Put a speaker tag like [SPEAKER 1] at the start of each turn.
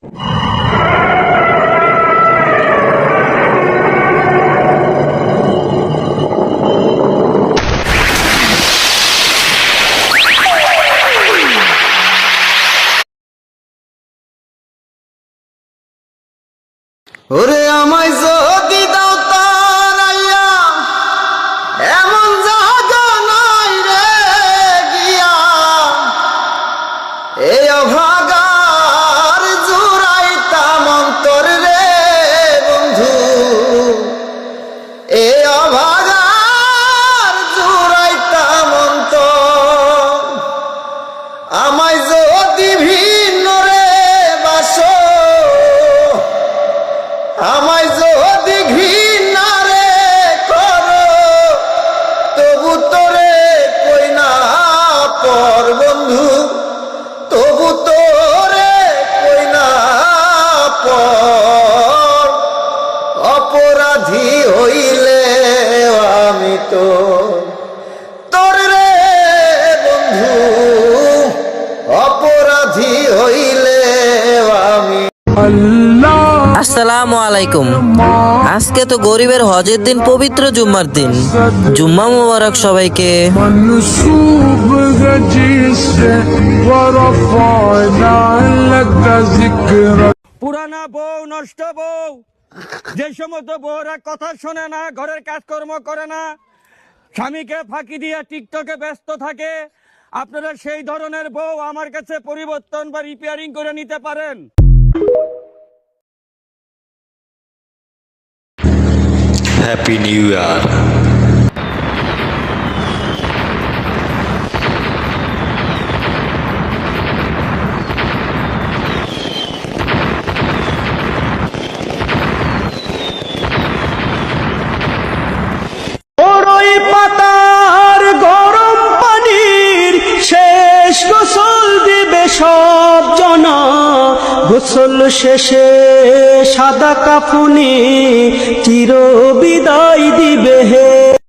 [SPEAKER 1] ওরে আমায় যদি দাও তারাইয়া, এমন জায়গা নাই রে গিয়া, এই অভাগার জুড়াইতাম অন্তর রে বন্ধু, এই অভাগার জুড়াইতাম অন্তর। আমায় যদি ভিন্ন রে বাসো, আমায় যদি ঘৃণা রে করো, তবু তোরে কই না পর বন্ধু, তবু তোরে কই না পর। অপরাধী হইলে আমি তো তোর রে বন্ধু, অপরাধী হইলে আমি।
[SPEAKER 2] আসসালামু আলাইকুম। আজকে তো গরিবের হজের দিন, পবিত্র জুম্মার দিন। জুম্মা মুবারক সবাইকে।
[SPEAKER 3] পুরানা বউ, নষ্ট বউ, যে সমস্ত বউরা কথা শোনে না, ঘরের কাজকর্ম করে না, স্বামীকে ফাঁকি দিয়ে টিকটকে ব্যস্ত থাকে, আপনারা সেই ধরনের বউ আমার কাছে পরিবর্তন বা রিপেয়ারিং করে নিতে পারেন।
[SPEAKER 4] Happy new year.
[SPEAKER 5] ওই পাতার গরম পানির শেষ গোসল দিবে সব জনা, গোসল শেষে সাদা কাফনে চির বিদায় দিবে হে।